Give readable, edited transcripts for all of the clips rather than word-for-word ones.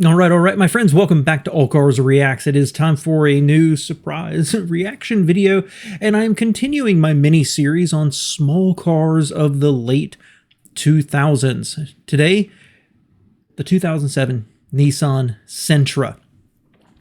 All right, my friends, welcome back to All Cars Reacts. It is time for a new surprise reaction video, and I am continuing my mini-series on small cars of the late 2000s. Today, the 2007 Nissan Sentra.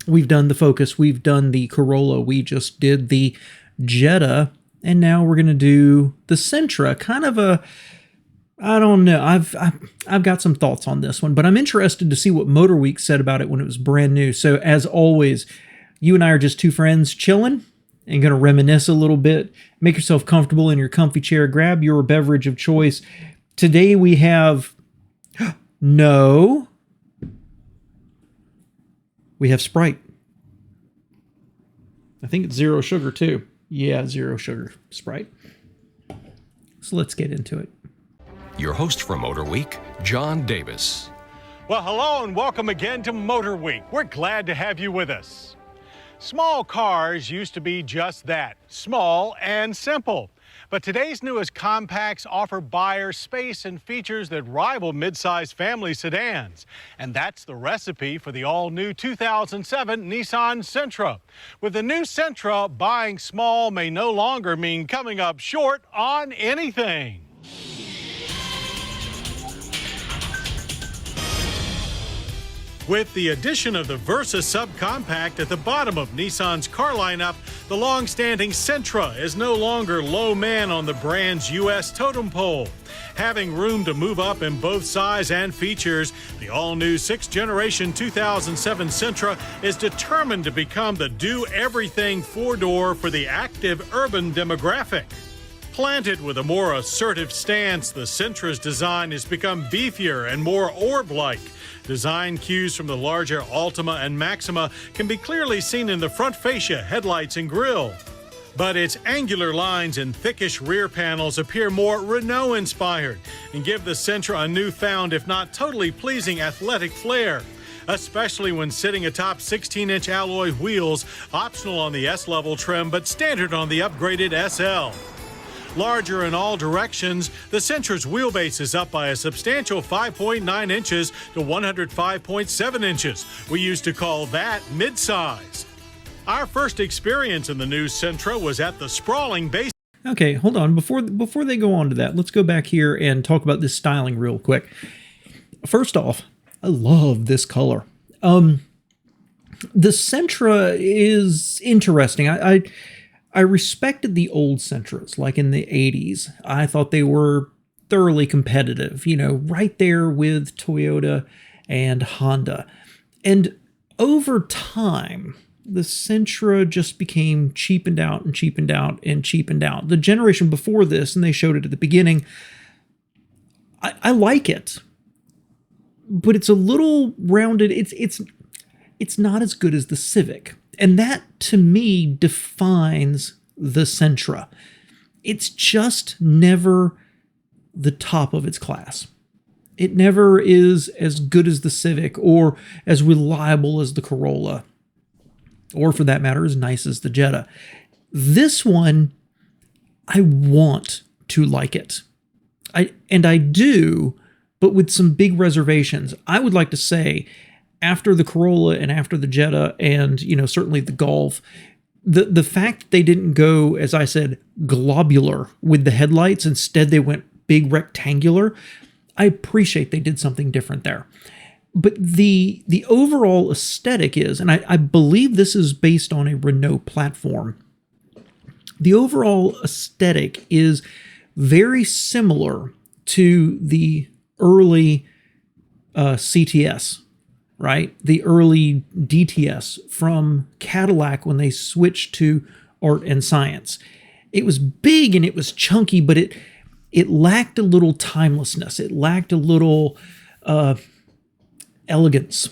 We've done the Focus, we've done the Corolla, we just did the Jetta, and now we're going to do the Sentra. Kind of a... I don't know. I've got some thoughts on this one, but I'm interested to see what Motorweek said about it when it was brand new. So as always, you and I are just two friends chilling and going to reminisce a little bit. Make yourself comfortable in your comfy chair. Grab your beverage of choice. Today we have... No. We have Sprite. I think it's zero sugar too. Yeah, zero sugar Sprite. So let's get into it. Your host for Motorweek, John Davis. Well, hello and welcome again to Motorweek. We're glad to have you with us. Small cars used to be just that, small and simple. But today's newest compacts offer buyers space and features that rival midsize family sedans. And that's the recipe for the all-new 2007 Nissan Sentra. With the new Sentra, buying small may no longer mean coming up short on anything. With the addition of the Versa subcompact at the bottom of Nissan's car lineup, the long-standing Sentra is no longer low man on the brand's U.S. totem pole. Having room to move up in both size and features, the all-new 6th-generation 2007 Sentra is determined to become the do-everything four-door for the active urban demographic. Planted with a more assertive stance, the Sentra's design has become beefier and more orb-like. Design cues from the larger Altima and Maxima can be clearly seen in the front fascia, headlights, and grille. But its angular lines and thickish rear panels appear more Renault-inspired and give the Sentra a newfound, if not totally pleasing, athletic flair, especially when sitting atop 16-inch alloy wheels, optional on the S-level trim but standard on the upgraded SL. Larger in all directions, the Sentra's wheelbase is up by a substantial 5.9 inches to 105.7 inches. We used to call that mid-size. Our first experience in the new Sentra was at the sprawling base. Okay, hold on. Before they go on to that, let's go back here and talk about this styling real quick. First off, I love this color. The Sentra is interesting. I respected the old Sentras, like in the 80s. I thought they were thoroughly competitive, you know, right there with Toyota and Honda. And over time, the Sentra just became cheapened out and cheapened out and cheapened out. The generation before this, and they showed it at the beginning, I like it, but it's a little rounded. It's not as good as the Civic. And that, to me, defines the Sentra. It's just never the top of its class. It never is as good as the Civic or as reliable as the Corolla, or for that matter, as nice as the Jetta. This one, I want to like it. I do, but with some big reservations. I would like to say, after the Corolla and after the Jetta and, you know, certainly the Golf, the fact that they didn't go, as I said, globular with the headlights, instead they went big rectangular, I appreciate they did something different there. But the overall aesthetic is, and I believe this is based on a Renault platform, the overall aesthetic is very similar to the early CTS. Right? The early DTS from Cadillac when they switched to art and science. It was big and it was chunky, but it lacked a little timelessness. It lacked a little elegance.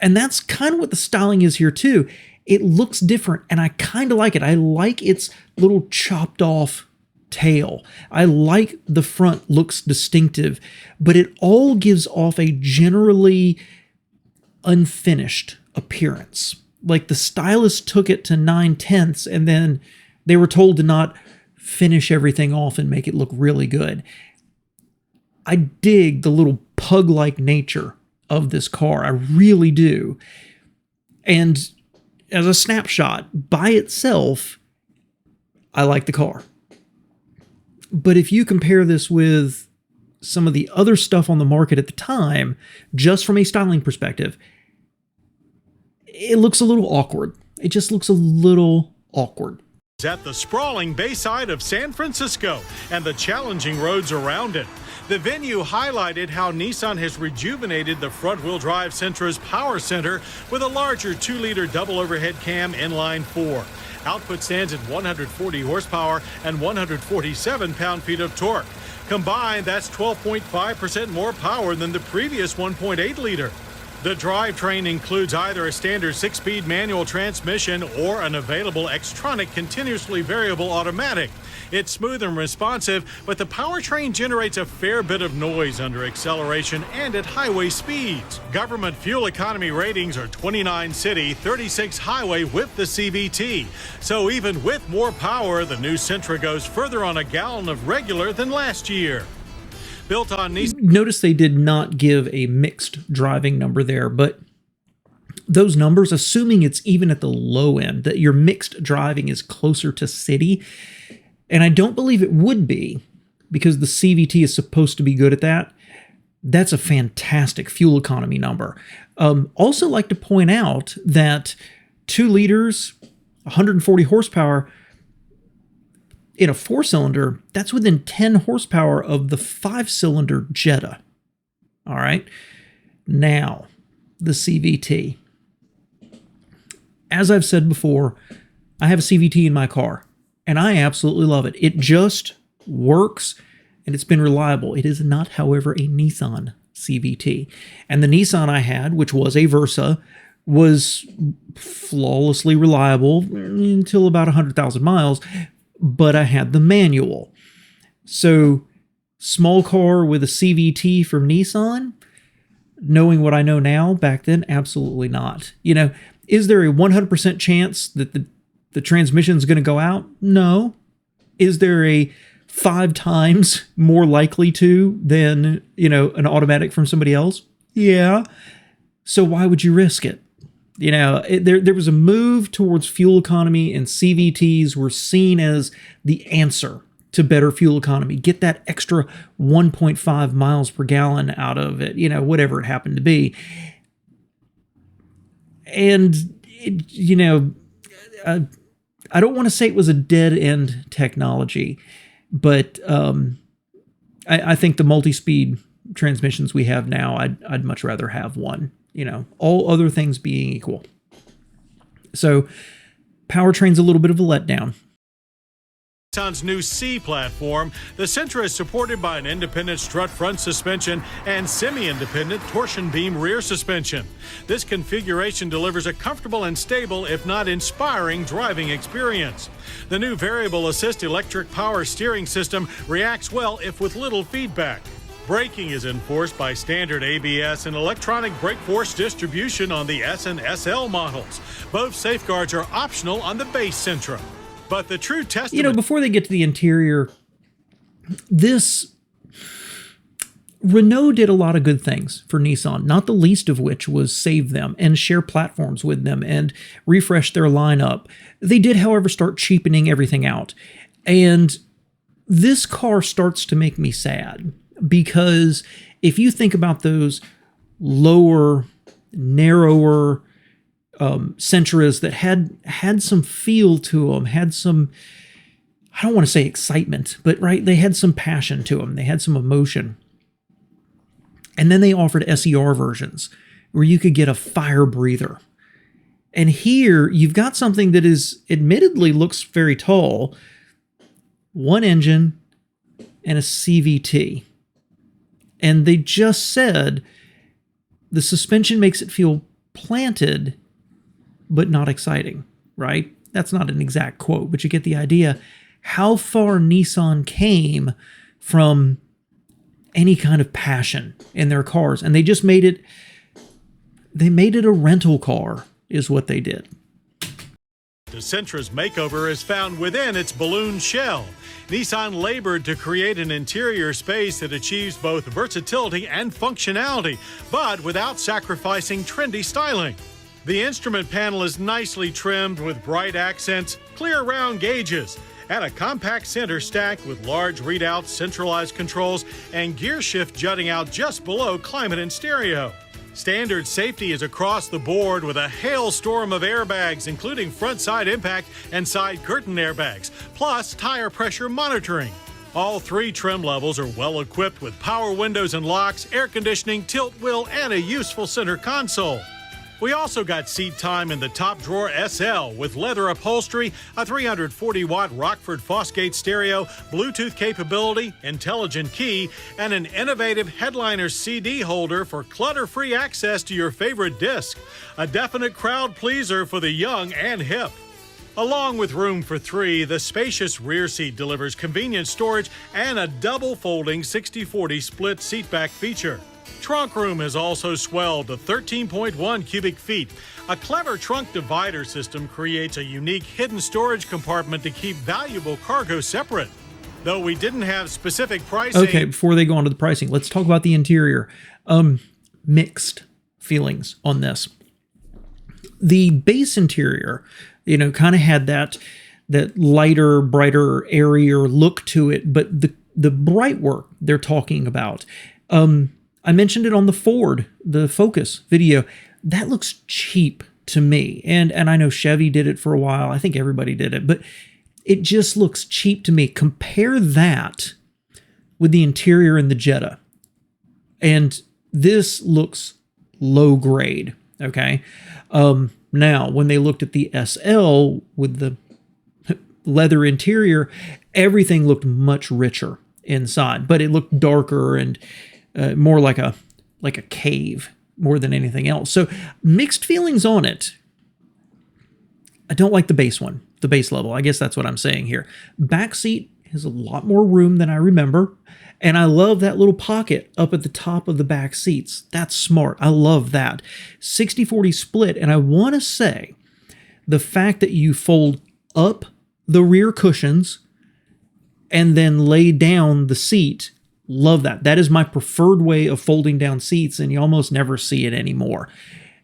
And that's kind of what the styling is here too. It looks different and I kind of like it. I like its little chopped off tail. I like the front looks distinctive, but it all gives off a generally unfinished appearance. Like the stylist took it to 9/10 and then they were told to not finish everything off and make it look really good. I dig the little pug-like nature of this car. I really do. And as a snapshot, by itself, I like the car. But if you compare this with some of the other stuff on the market at the time, just from a styling perspective, it looks a little awkward. It just looks a little awkward. At the sprawling bayside of San Francisco and the challenging roads around it. The venue highlighted how Nissan has rejuvenated the front-wheel drive Sentra's power center with a larger 2-liter double overhead cam inline 4. Output stands at 140 horsepower and 147 pound-feet of torque. Combined, that's 12.5% more power than the previous 1.8-liter. The drivetrain includes either a standard 6-speed manual transmission or an available Xtronic continuously variable automatic. It's smooth and responsive, but the powertrain generates a fair bit of noise under acceleration and at highway speeds. Government fuel economy ratings are 29 city, 36 highway with the CVT. So even with more power, the new Sentra goes further on a gallon of regular than last year. Built on Nissan. Notice they did not give a mixed driving number there, but those numbers, assuming it's even at the low end, that your mixed driving is closer to city, and I don't believe it would be because the CVT is supposed to be good at that. That's a fantastic fuel economy number. Also like to point out that 2 liters, 140 horsepower, in a 4-cylinder, that's within 10 horsepower of the 5-cylinder Jetta. All right. Now, the CVT. As I've said before, I have a CVT in my car, and I absolutely love it. It just works, and it's been reliable. It is not, however, a Nissan CVT. And the Nissan I had, which was a Versa, was flawlessly reliable until about 100,000 miles, but I had the manual. So, small car with a CVT from Nissan, knowing what I know now, back then, absolutely not. You know, is there a 100% chance that the transmission is going to go out? No. Is there a 5 times more likely to than, an automatic from somebody else? Yeah. So why would you risk it? There was a move towards fuel economy, and CVTs were seen as the answer to better fuel economy. Get that extra 1.5 miles per gallon out of it, whatever it happened to be. And, I don't want to say it was a dead-end technology, but I think the multi-speed transmissions we have now, I'd much rather have one. All other things being equal. So, powertrain's a little bit of a letdown. Nissan's new C platform, the Sentra is supported by an independent strut front suspension and semi-independent torsion beam rear suspension. This configuration delivers a comfortable and stable, if not inspiring, driving experience. The new variable assist electric power steering system reacts well if with little feedback. Braking is enforced by standard ABS and electronic brake force distribution on the S and SL models. Both safeguards are optional on the base Sentra. But the true testament... before they get to the interior, Renault did a lot of good things for Nissan, not the least of which was save them and share platforms with them and refresh their lineup. They did, however, start cheapening everything out. And this car starts to make me sad. Because if you think about those lower, narrower Sentras that had some feel to them, had some, I don't want to say excitement, but right, they had some passion to them. They had some emotion. And then they offered SER versions where you could get a fire breather. And here you've got something that is admittedly looks very tall, one engine and a CVT. And they just said the suspension makes it feel planted, but not exciting, right? That's not an exact quote, but you get the idea. How far Nissan came from any kind of passion in their cars. And they just made it a rental car is what they did. the Sentra's makeover is found within its balloon shell. Nissan labored to create an interior space that achieves both versatility and functionality, but without sacrificing trendy styling. The instrument panel is nicely trimmed with bright accents, clear round gauges, and a compact center stack with large readouts, centralized controls, and gear shift jutting out just below climate and stereo. Standard safety is across the board with a hailstorm of airbags, including front side impact and side curtain airbags, plus tire pressure monitoring. All 3 trim levels are well equipped with power windows and locks, air conditioning, tilt wheel, and a useful center console. We also got seat time in the top drawer SL with leather upholstery, a 340-watt Rockford Fosgate stereo, Bluetooth capability, intelligent key, and an innovative headliner CD holder for clutter-free access to your favorite disc. A definite crowd pleaser for the young and hip. Along with room for 3, the spacious rear seat delivers convenient storage and a double folding 60/40 split seatback feature. Trunk room has also swelled to 13.1 cubic feet. A clever trunk divider system creates a unique hidden storage compartment to keep valuable cargo separate. Though we didn't have specific pricing... Okay, before they go on to the pricing, let's talk about the interior. Mixed feelings on this. The base interior, kind of had that lighter, brighter, airier look to it, but the bright work they're talking about... I mentioned it on the Focus video. That looks cheap to me. And I know Chevy did it for a while. I think everybody did it, but it just looks cheap to me. Compare that with the interior in the Jetta. And this looks low grade, okay? Now, when they looked at the SL with the leather interior, everything looked much richer inside, but it looked darker and more like a cave more than anything else. So mixed feelings on it. I don't like the base one, the base level. I guess that's what I'm saying here. Back seat has a lot more room than I remember. And I love that little pocket up at the top of the back seats. That's smart. I love that. 60/40 split. And I want to say the fact that you fold up the rear cushions and then lay down the seat, love that. That is my preferred way of folding down seats, and you almost never see it anymore.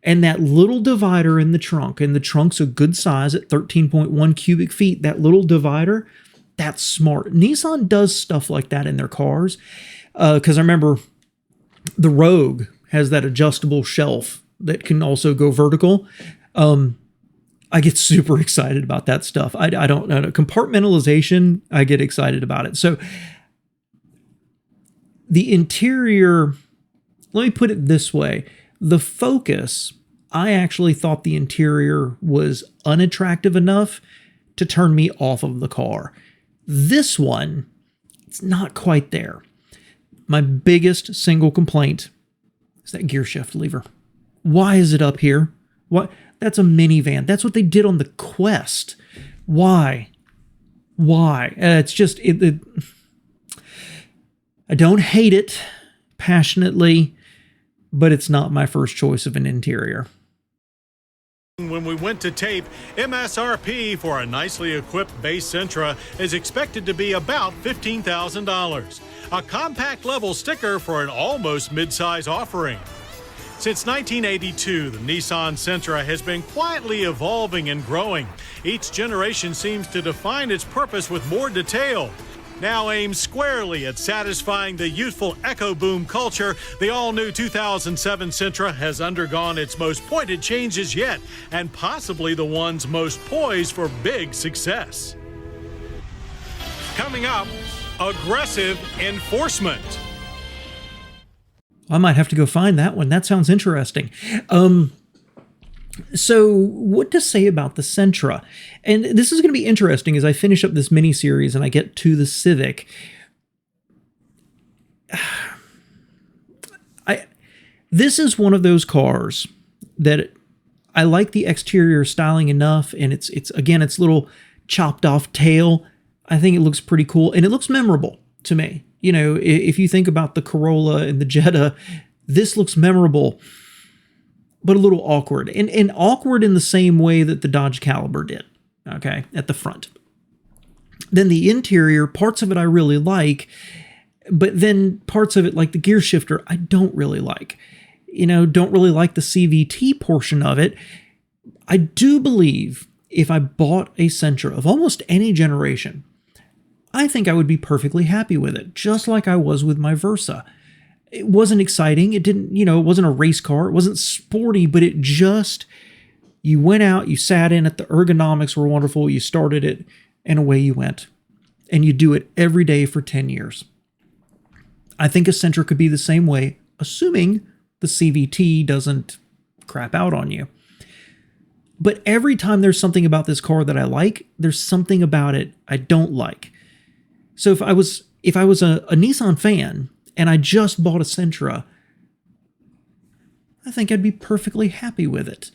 And that little divider in the trunk, and the trunk's a good size at 13.1 cubic feet, that little divider, that's smart. Nissan does stuff like that in their cars, because I remember the Rogue has that adjustable shelf that can also go vertical. I get super excited about that stuff. I don't know. Compartmentalization, I get excited about it. So the interior, let me put it this way. The Focus, I actually thought the interior was unattractive enough to turn me off of the car. This one, it's not quite there. My biggest single complaint is that gear shift lever. Why is it up here? What? That's a minivan. That's what they did on the Quest. Why? It's just... I don't hate it passionately, but it's not my first choice of an interior. When we went to tape, MSRP for a nicely equipped base Sentra is expected to be about $15,000. A compact level sticker for an almost mid-size offering. Since 1982, the Nissan Sentra has been quietly evolving and growing. Each generation seems to define its purpose with more detail. Now aimed squarely at satisfying the youthful echo boom culture, the all-new 2007 Sentra has undergone its most pointed changes yet, and possibly the ones most poised for big success. Coming up, aggressive enforcement. I might have to go find that one. That sounds interesting. So what to say about the Sentra? And this is going to be interesting as I finish up this mini-series and I get to the Civic. This is one of those cars that I like the exterior styling enough, and it's again, its little chopped off tail. I think it looks pretty cool, and it looks memorable to me. You know, if you think about the Corolla and the Jetta, this looks memorable, but a little awkward. And awkward in the same way that the Dodge Caliber did. okay, at the front. Then the interior, parts of it I really like, but then parts of it, like the gear shifter, I don't really like. Don't really like the CVT portion of it. I do believe if I bought a Sentra of almost any generation, I think I would be perfectly happy with it, just like I was with my Versa. It wasn't exciting. It didn't, it wasn't a race car. It wasn't sporty, but you went out, you sat in it, the ergonomics were wonderful, you started it, and away you went. And you do it every day for 10 years. I think a Sentra could be the same way, assuming the CVT doesn't crap out on you. But every time there's something about this car that I like, there's something about it I don't like. So if I was a Nissan fan and I just bought a Sentra, I think I'd be perfectly happy with it.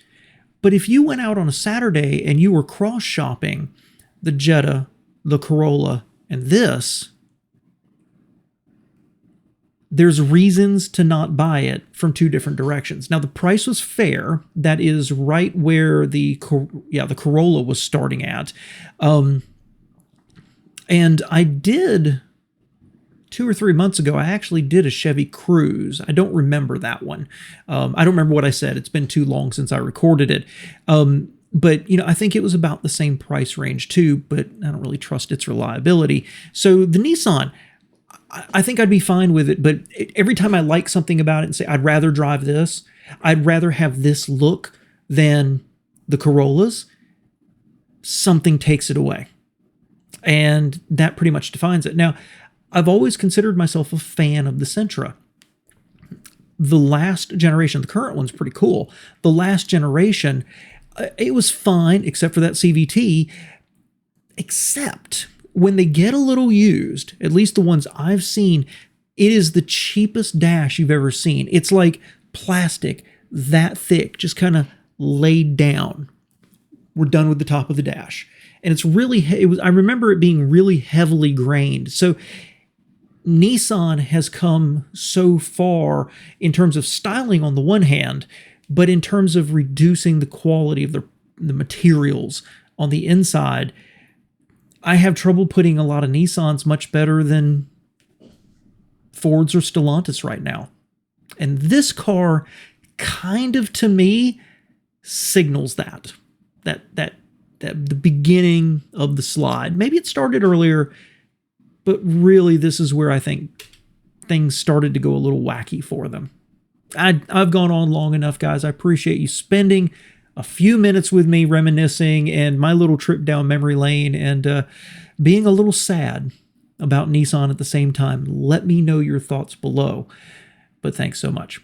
But if you went out on a Saturday and you were cross-shopping the Jetta, the Corolla, and this, there's reasons to not buy it from two different directions. Now, the price was fair. That is right where the Corolla was starting at. And I did, 2 or 3 months ago, I actually did a Chevy Cruze. I don't remember that one. I don't remember what I said. It's been too long since I recorded it. But, I think it was about the same price range too, but I don't really trust its reliability. So the Nissan, I think I'd be fine with it, but every time I like something about it and say, I'd rather drive this, I'd rather have this look than the Corollas, something takes it away. And that pretty much defines it. Now, I've always considered myself a fan of the Sentra. The last generation, the current one's pretty cool. The last generation, it was fine, except for that CVT, except when they get a little used, at least the ones I've seen, it is the cheapest dash you've ever seen. It's like plastic that thick, just kind of laid down. We're done with the top of the dash. And it's really, I remember it being really heavily grained. So Nissan has come so far in terms of styling on the one hand, but in terms of reducing the quality of the materials on the inside, I have trouble putting a lot of Nissans much better than Fords or Stellantis right now. And this car kind of, to me, signals that the beginning of the slide. Maybe it started earlier, but really this is where I think things started to go a little wacky for them. I've gone on long enough, guys. I appreciate you spending a few minutes with me reminiscing and my little trip down memory lane and being a little sad about Nissan at the same time. Let me know your thoughts below. But thanks so much.